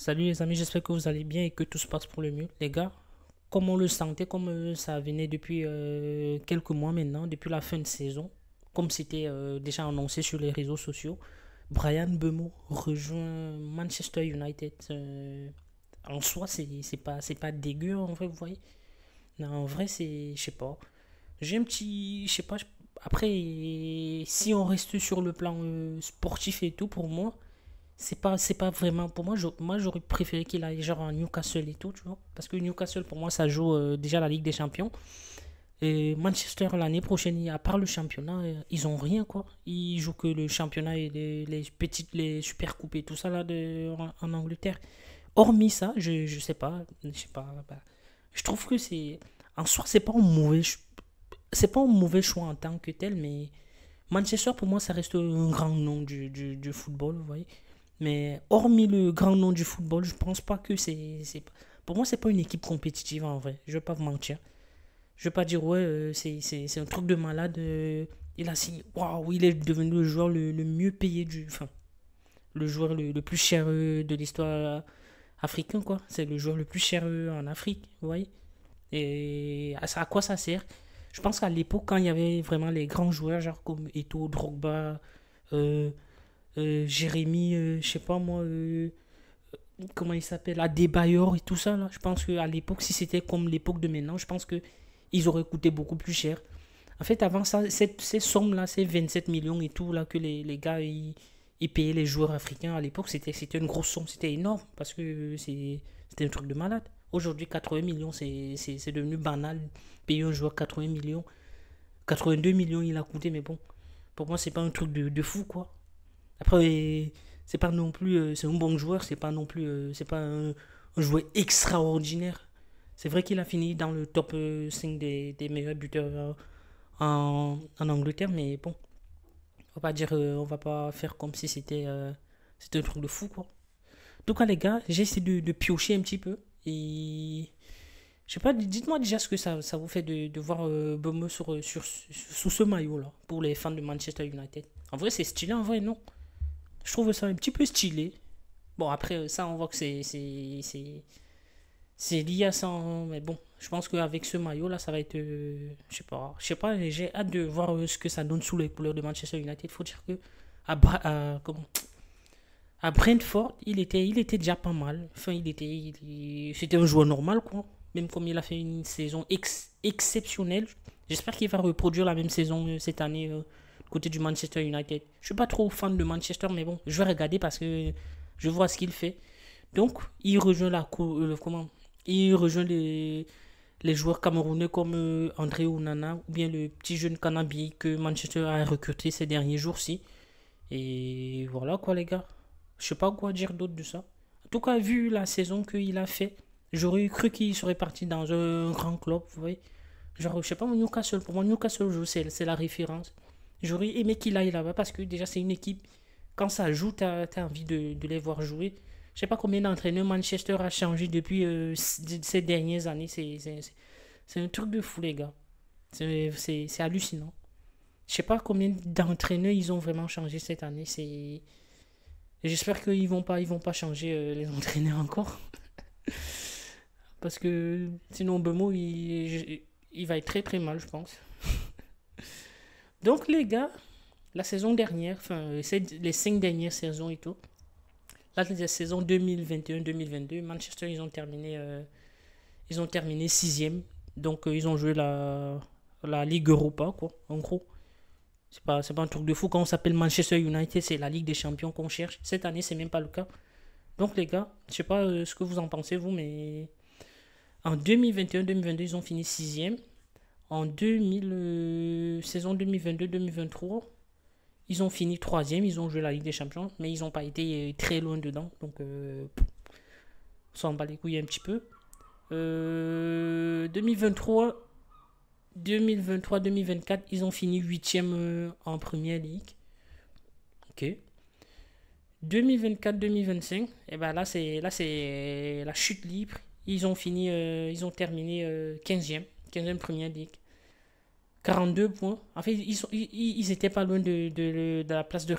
Salut les amis, j'espère que vous allez bien et que tout se passe pour le mieux. Les gars, comme on le sentait, comme ça venait depuis quelques mois maintenant, depuis la fin de saison, comme c'était déjà annoncé sur les réseaux sociaux, Brian Bemo rejoint Manchester United. En soi, c'est pas dégueu en vrai, vous voyez. Non, en vrai, c'est, je sais pas. J'ai un petit, je sais pas. Après, si on reste sur le plan sportif et tout, pour moi, c'est pas vraiment pour moi. Moi, j'aurais préféré qu'il aille genre à Newcastle et tout, tu vois. Parce que Newcastle, pour moi, ça joue déjà la Ligue des Champions. Et Manchester, l'année prochaine, à part le championnat, ils ont rien, quoi. Ils jouent que le championnat et les petites, les super coupes et tout ça, là, en Angleterre. Hormis ça, je sais pas. Je sais pas. Bah, je trouve que c'est. En soi, c'est pas un mauvais choix en tant que tel, mais Manchester, pour moi, ça reste un grand nom du football, vous voyez. Mais hormis le grand nom du football, je pense pas que pour moi, c'est pas une équipe compétitive en vrai. Je vais pas vous mentir. Je vais pas dire, ouais, c'est un truc de malade. Il a signé. Waouh, il est devenu le joueur le mieux payé Enfin, le joueur le plus cher de l'histoire africain, quoi. C'est le joueur le plus cher en Afrique, vous voyez. Et à quoi ça sert? Je pense qu'à l'époque, quand il y avait vraiment les grands joueurs, genre comme Eto'o, Drogba, euh, Jérémy, je sais pas moi, comment il s'appelle, Adebayor et tout ça, là. Je pense qu'à l'époque, si c'était comme l'époque de maintenant, je pense que ils auraient coûté beaucoup plus cher. En fait, avant ça, ces sommes-là, ces 27 millions et tout, là, que les gars, ils payaient les joueurs africains à l'époque, c'était une grosse somme, c'était énorme, parce que c'était un truc de malade. Aujourd'hui, 80 millions, c'est devenu banal. Payer un joueur 80 millions. 82 millions, il a coûté, mais bon, pour moi, c'est pas un truc de fou, quoi. Après, c'est pas non plus. C'est un bon joueur, c'est pas non plus. C'est pas un joueur extraordinaire. C'est vrai qu'il a fini dans le top 5 des meilleurs buteurs en Angleterre, mais bon, on va pas faire comme si c'était un truc de fou, quoi. En tout cas, les gars, j'ai essayé de piocher un petit peu. Et je sais pas, dites-moi déjà ce que ça vous fait de voir Bomo sous ce maillot-là, pour les fans de Manchester United. En vrai, c'est stylé, en vrai, non? Je trouve ça un petit peu stylé. Bon, après, ça, on voit que c'est lié à ça, hein, mais bon, je pense qu'avec ce maillot-là, ça va être. Je sais pas, j'ai hâte de voir ce que ça donne sous les couleurs de Manchester United. Il faut dire que à Brentford, il était déjà pas mal. Enfin, c'était un joueur normal, quoi. Même comme il a fait une saison exceptionnelle. J'espère qu'il va reproduire la même saison cette année côté du Manchester United. Je suis pas trop fan de Manchester, mais bon, je vais regarder parce que je vois ce qu'il fait. Donc, il rejoint comment il rejoint les joueurs camerounais comme André Onana ou bien le petit jeune Kanabi que Manchester a recruté ces derniers jours-ci. Et voilà quoi, les gars. Je sais pas quoi dire d'autre de ça. En tout cas, vu la saison qu'il a fait, j'aurais cru qu'il serait parti dans un grand club, vous voyez. Genre, je sais pas, Newcastle, pour moi, Newcastle, c'est la référence. J'aurais aimé qu'il aille là-bas parce que déjà, c'est une équipe, quand ça joue, t'as envie de les voir jouer. Je sais pas combien d'entraîneurs Manchester a changé depuis ces dernières années. C'est un truc de fou, les gars. C'est hallucinant. Je sais pas combien d'entraîneurs ils ont vraiment changé cette année. J'espère qu'ils vont pas changer les entraîneurs encore. Parce que sinon, Bemo, il va être très très mal, je pense. Donc, les gars, la saison dernière, enfin, les 5 dernières saisons et tout, là, la saison 2021-2022, Manchester, ils ont terminé sixième. Donc, ils ont joué la Ligue Europa, quoi, en gros. C'est pas un truc de fou. Quand on s'appelle Manchester United, c'est la Ligue des Champions qu'on cherche. Cette année, c'est même pas le cas. Donc, les gars, je sais pas ce que vous en pensez, vous, mais en 2021-2022, ils ont fini sixième. En saison 2022-2023, ils ont fini troisième. Ils ont joué la Ligue des Champions, mais ils n'ont pas été très loin dedans. Donc, on s'en bat les couilles un petit peu. 2023, 2023-2024, ils ont fini huitième en Première Ligue. Ok. 2024-2025, et ben là c'est la chute libre. Ils ont terminé 15e Première Ligue. 42 points. En fait, ils étaient pas loin de la place de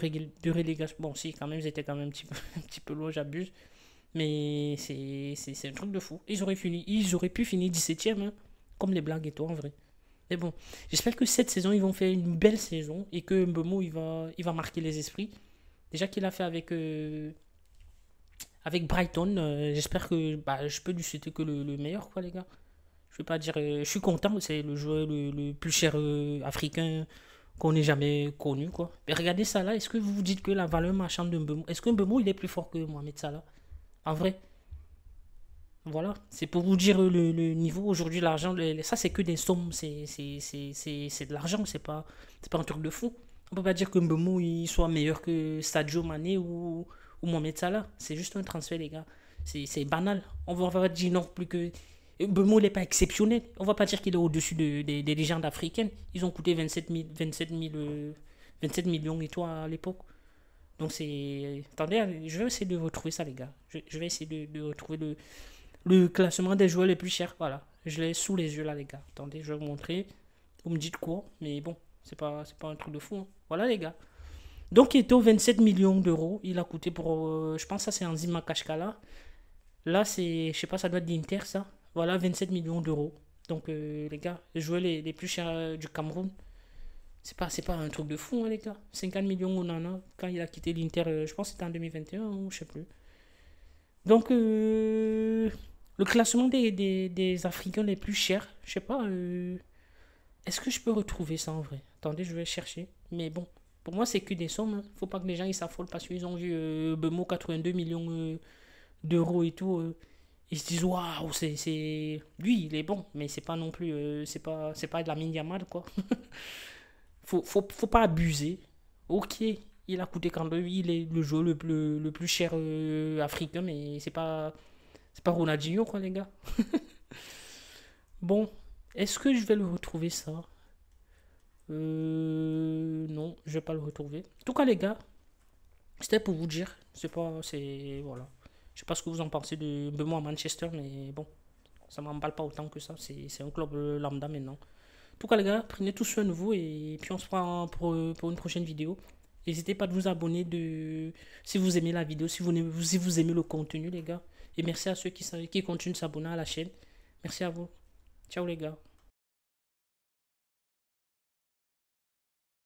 relégation. Bon, si, quand même, ils étaient quand même un petit peu loin, j'abuse. Mais c'est un truc de fou. Ils auraient pu finir 17e, hein, comme les blagues et tout, en vrai. Mais bon, j'espère que cette saison, ils vont faire une belle saison et que Mbemo, il va marquer les esprits. Déjà qu'il a fait avec Brighton, j'espère que bah, je peux lui souhaiter que le meilleur, quoi, les gars. Je vais pas dire. Je suis content, c'est le joueur le plus cher africain qu'on ait jamais connu, quoi. Mais regardez ça là, est-ce que vous vous dites que la valeur marchande de Mbemo, est-ce que Mbemo il est plus fort que Mohamed Salah? En vrai, voilà, c'est pour vous dire le niveau. Aujourd'hui, l'argent, ça c'est que des sommes, c'est de l'argent, c'est pas un truc de fou. On peut pas dire que Mbemo il soit meilleur que Sadio Mané ou Mohamed Salah. C'est juste un transfert, les gars. C'est banal. On va pas dire non plus que. Mbemo il n'est pas exceptionnel. On va pas dire qu'il est au-dessus des légendes africaines. Ils ont coûté 27 millions et tout à l'époque. Donc c'est. Attendez, je vais essayer de retrouver ça, les gars. Je vais essayer de retrouver le classement des joueurs les plus chers. Voilà. Je l'ai sous les yeux là, les gars. Attendez, je vais vous montrer. Vous me dites quoi? Mais bon, c'est pas un truc de fou, hein. Voilà, les gars. Donc, il était aux 27 millions d'euros. Il a coûté pour. Je pense que ça, c'est en Zima Kashkala. Là, c'est. Je sais pas, ça doit être d'Inter, ça. Voilà, 27 millions d'euros. Donc, les gars, les joueurs les plus chers du Cameroun. C'est pas un truc de fou, hein, les gars. 50 millions au Nana quand il a quitté l'Inter. Je pense que c'était en 2021 ou je sais plus. Donc, le classement des Africains les plus chers, je sais pas, est-ce que je peux retrouver ça en vrai? Attendez, je vais chercher. Mais bon, pour moi, c'est que des sommes, hein. Faut pas que les gens ils s'affolent parce qu'ils ont vu Bemo 82 millions d'euros et tout. Ils se disent, waouh, lui, il est bon, mais c'est pas non plus, c'est pas de la mine diamante, quoi. Faut pas abuser. Ok, il a coûté quand même, il est le joueur le plus cher africain, mais c'est pas Ronaldinho, quoi, les gars. Bon, est-ce que je vais le retrouver, ça? Non, je vais pas le retrouver. En tout cas, les gars, c'était pour vous dire. C'est pas. C'est. Voilà. Je sais pas ce que vous en pensez de moi à Manchester, mais bon, ça m'emballe pas autant que ça. C'est un club lambda maintenant. En tout cas, les gars, prenez tout soin de vous et puis on se prend pour une prochaine vidéo. N'hésitez pas à vous abonner si vous aimez la vidéo, si vous aimez le contenu, les gars. Et merci à ceux qui continuent de s'abonner à la chaîne. Merci à vous. Ciao, les gars.